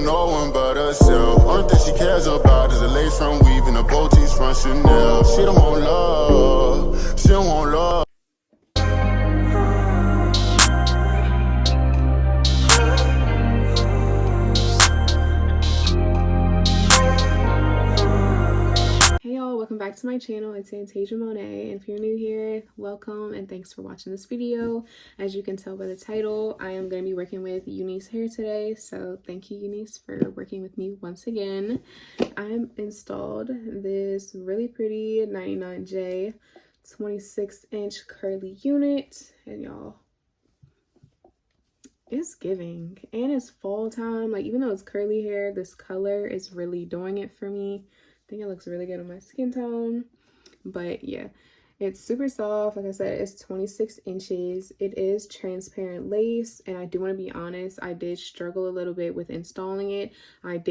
No one but herself. Only thing she cares about is a lace front weave and a bow tees from Chanel. She don't want love. She don't want love. Hey y'all, welcome back to my channel. It's Anastasia Monet, and if you're new here, welcome and thanks for watching this video. As you can tell by the title, I am going to be working with UNice hair today, so thank you UNice for working with me once again. I'm installed this really pretty 99J 26-inch curly unit, and y'all, it's giving, and it's fall time. Like, even though it's curly hair, this color is really doing it for me. I think it looks really good on my skin tone. But yeah, it's super soft. Like I said, it's 26 inches. It is transparent lace, and I do want to be honest, I did struggle a little bit with installing it. I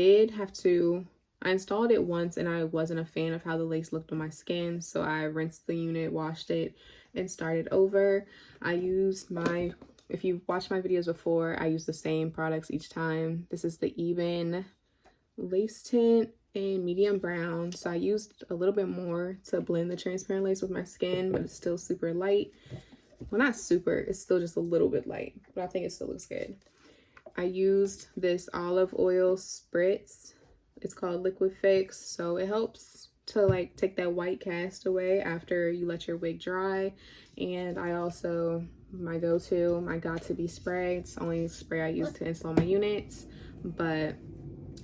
installed it once and I wasn't a fan of how the lace looked on my skin, so I rinsed the unit, washed it, and started over. If you've watched my videos before, I use the same products each time. This is the Even lace tint in medium brown, so I used a little bit more to blend the transparent lace with my skin, but it's still super light. Well, not super, it's still just a little bit light, but I think it still looks good. I used this olive oil spritz. It's called Liquid Fix, so it helps to like take that white cast away after you let your wig dry. And I also, my go-to, my got-to-be spray. It's the only spray I use to install my units, but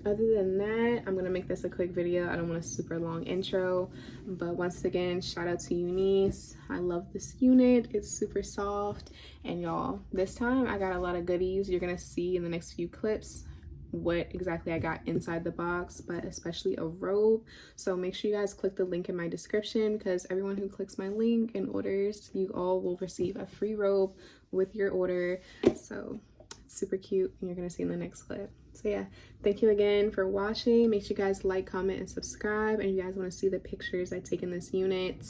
other than that, I'm gonna make this a quick video. I don't want a super long intro, but once again, shout out to UNice. I love this unit. It's super soft, and y'all, this time I got a lot of goodies. You're gonna see in the next few clips what exactly I got inside the box, but especially a robe. So make sure you guys click the link in my description, because everyone who clicks my link and orders, you all will receive a free robe with your order. So it's super cute, and you're gonna see in the next clip. So yeah, thank you again for watching. Make sure you guys like, comment, and subscribe. And if you guys want to see the pictures I take in this unit,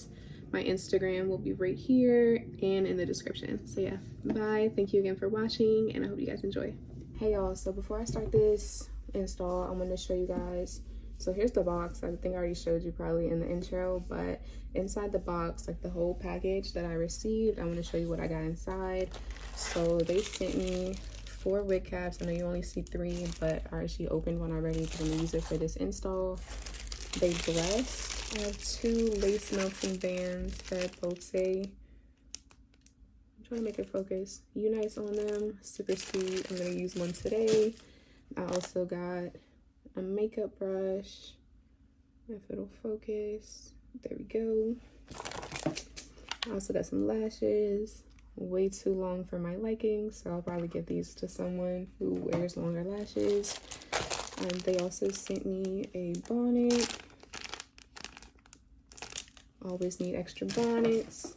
my Instagram will be right here and in the description. So yeah, bye. Thank you again for watching, and I hope you guys enjoy. Hey y'all, so before I start this install, I'm going to show you guys. So here's the box. I think I already showed you probably in the intro, but inside the box, like the whole package that I received, I'm going to show you what I got inside. So they sent me 4 wig caps. I know you only see 3, but I actually opened one already because I'm gonna use it for this install. They blessed. I have 2 lace melting bands that both say, I'm trying to make it focus, UNice on them. Super sweet. I'm gonna use one today. I also got a makeup brush. If it'll focus. There we go. I also got some lashes. Way too long for my liking, so I'll probably give these to someone who wears longer lashes. They also sent me a bonnet. Always need extra bonnets.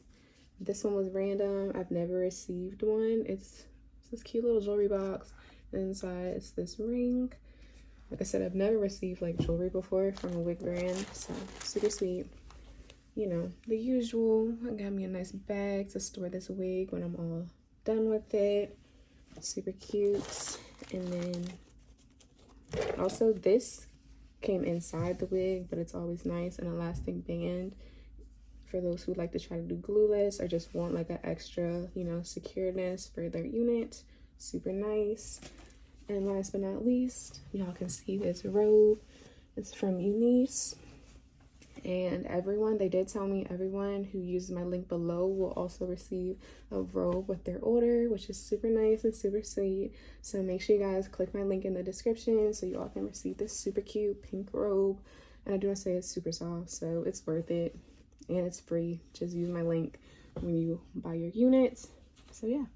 This one was random. I've never received one. It's this cute little jewelry box. Inside it's this ring. Like I said, I've never received like jewelry before from a wig brand, so super sweet. You know, the usual. I got me a nice bag to store this wig when I'm all done with it. Super cute. And then also this came inside the wig, but it's always nice, an elastic band for those who like to try to do glueless or just want like an extra, you know, secureness for their unit. Super nice. And last but not least, y'all can see this robe. It's from UNice. And they did tell me everyone who uses my link below will also receive a robe with their order, which is super nice and super sweet. So make sure you guys click my link in the description so you all can receive this super cute pink robe. And I do want to say it's super soft, so it's worth it, and it's free. Just use my link when you buy your units. So yeah,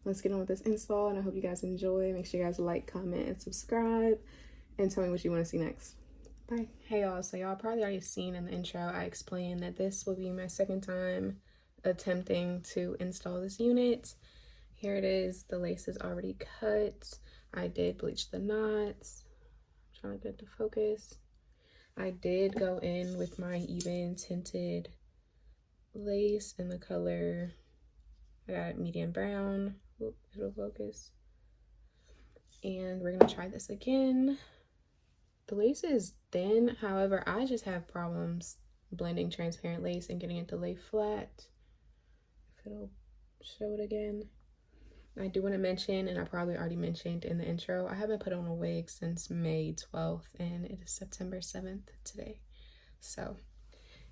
let's get on with this install, and I hope you guys enjoy. Make sure you guys like, comment, and subscribe, and tell me what you want to see next. Bye. Hey y'all, so y'all probably already seen in the intro, I explained that this will be my second time attempting to install this unit. Here it is. The lace is already cut. I did bleach the knots. I'm trying to get it to focus. I did go in with my even tinted lace in the color, I got medium brown. Oop, it'll focus. and we're gonna try this again. The lace is thin, however, I just have problems blending transparent lace and getting it to lay flat. If it'll show it again. I do want to mention, and I probably already mentioned in the intro, I haven't put on a wig since May 12th, and it is September 7th today. So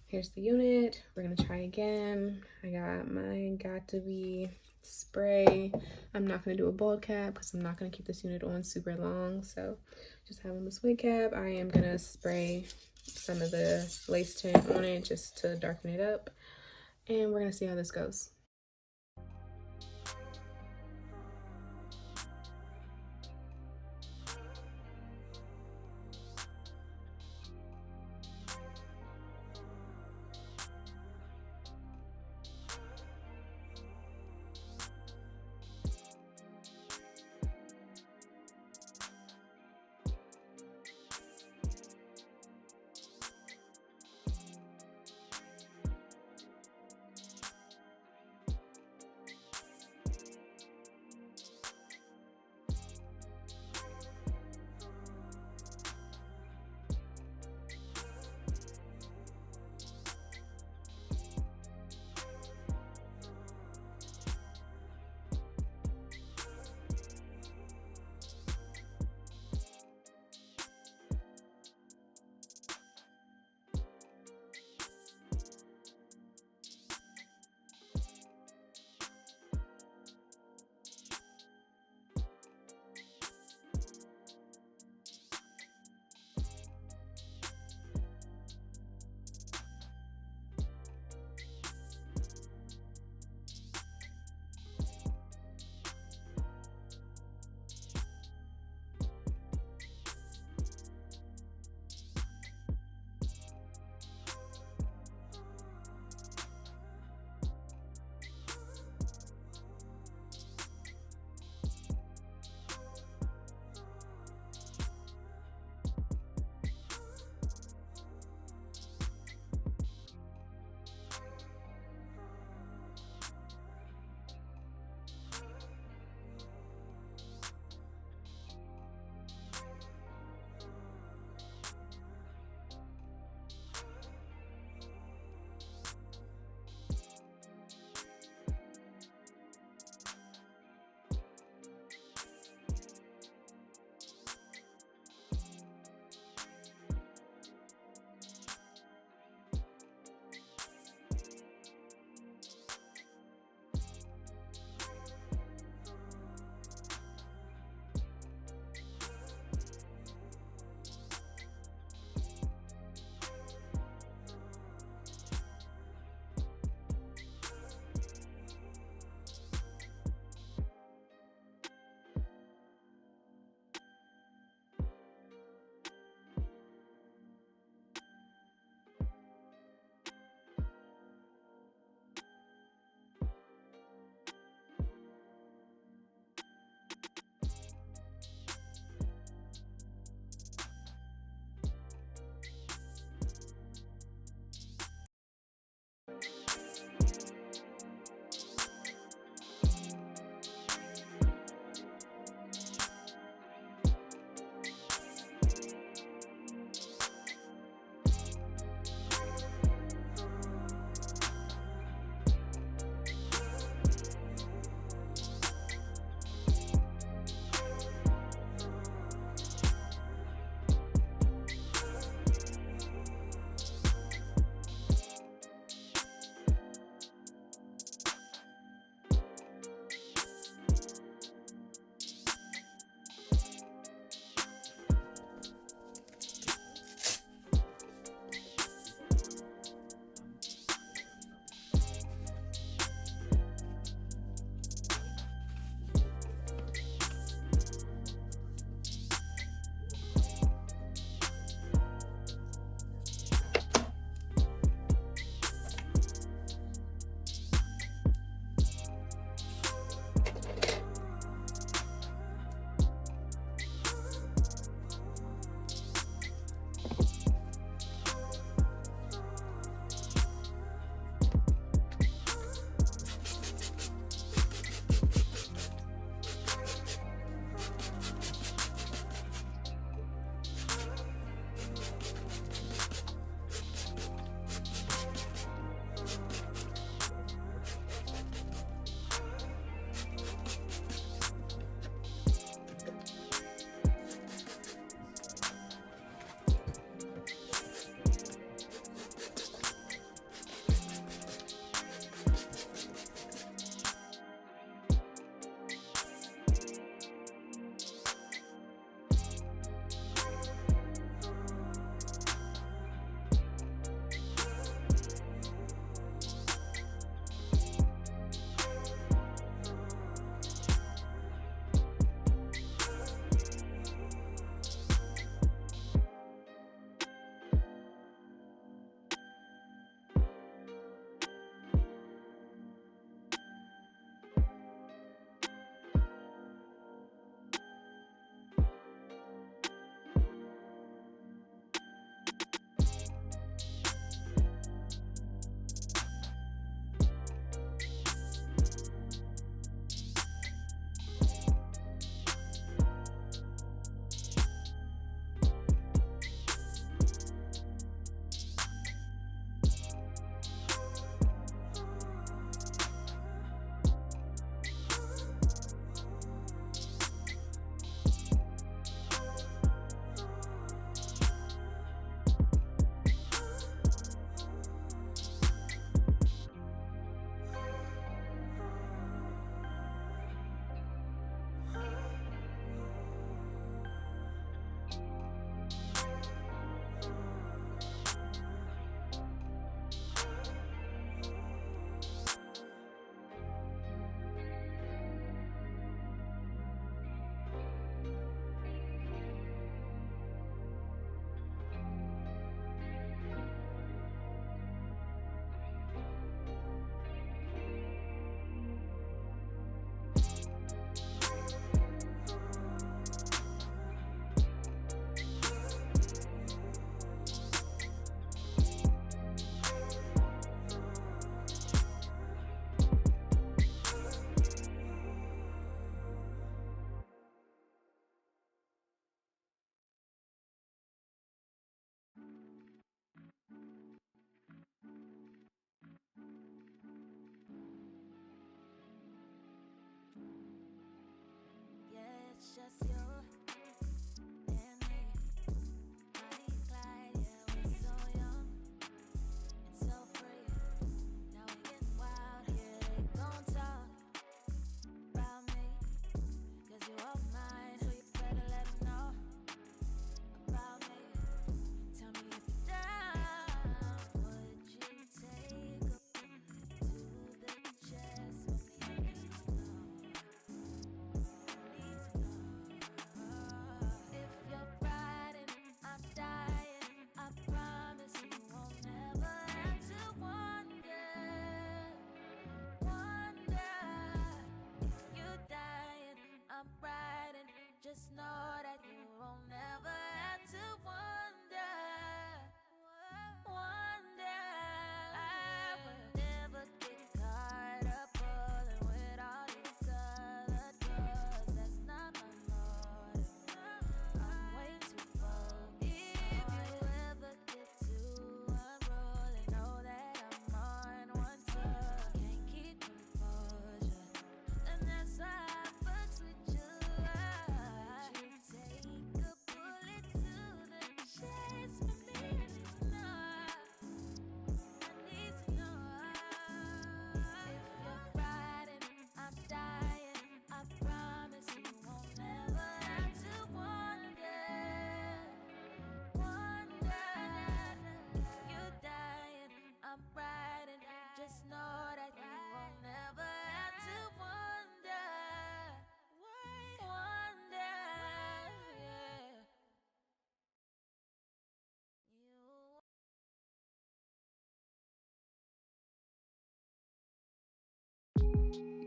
here's the unit. We're gonna try again. I got my Got To Be spray. I'm not gonna do a bald cap because I'm not gonna keep this unit on super long. So just having this wig cap, I am gonna spray some of the lace tint on it just to darken it up. And we're gonna see how this goes.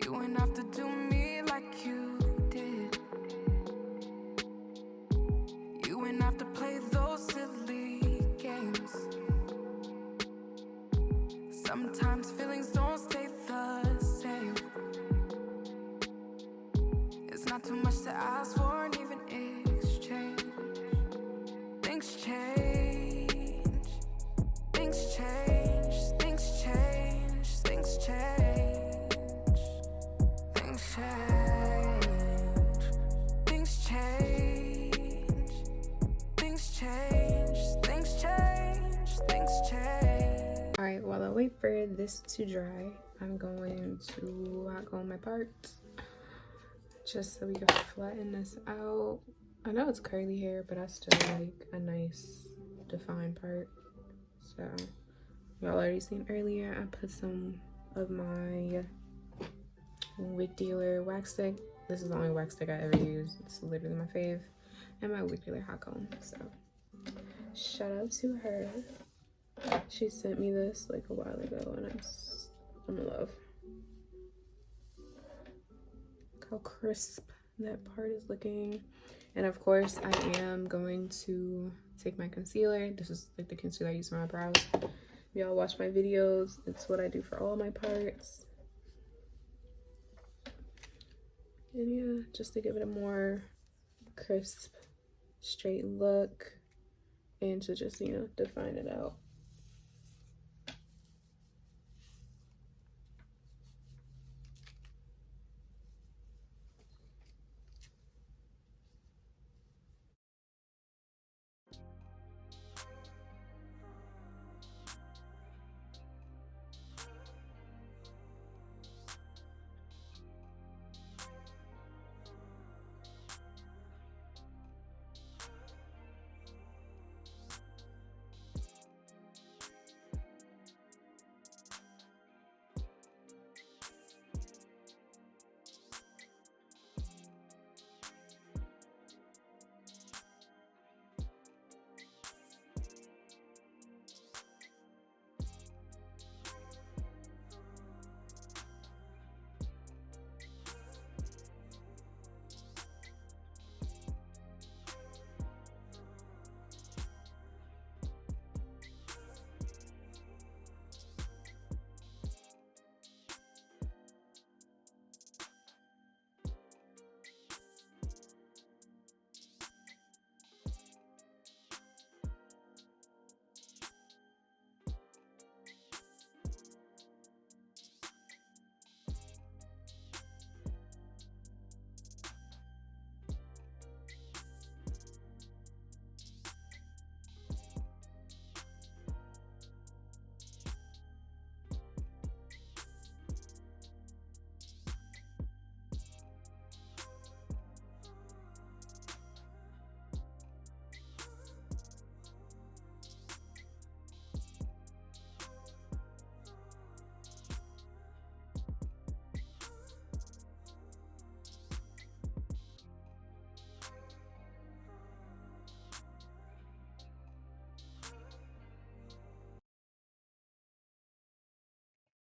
You wouldn't have to do me like you did. You wouldn't have to play those silly games. Sometimes feelings don't stay the same. It's not too much to ask for an even exchange. Things change. Things change. Things change. Things change. Things change. Things change. Things change. Things change. Things change. Alright, while I wait for this to dry, I'm going to hot comb my parts just so we can flatten this out. I know it's curly hair, but I still like a nice defined part. So y'all already seen earlier, I put some of my wig dealer wax stick. This is the only wax stick I ever use. It's literally my fave. And my wig dealer hot comb. So shout out to her. She sent me this like a while ago and I'm in love. Look how crisp that part is looking. And of course I am going to take my concealer. This is like the concealer I use for my brows. Y'all watch my videos. It's what I do for all my parts. And yeah, just to give it a more crisp, straight look and to just, you know, define it out.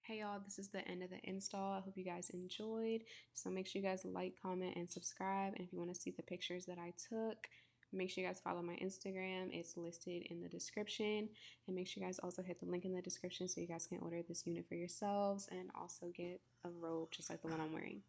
Hey y'all, this is the end of the install. I hope you guys enjoyed. So make sure you guys like, comment, and subscribe. And if you want to see the pictures that I took, make sure you guys follow my Instagram. It's listed in the description. And make sure you guys also hit the link in the description so you guys can order this unit for yourselves and also get a robe just like the one I'm wearing.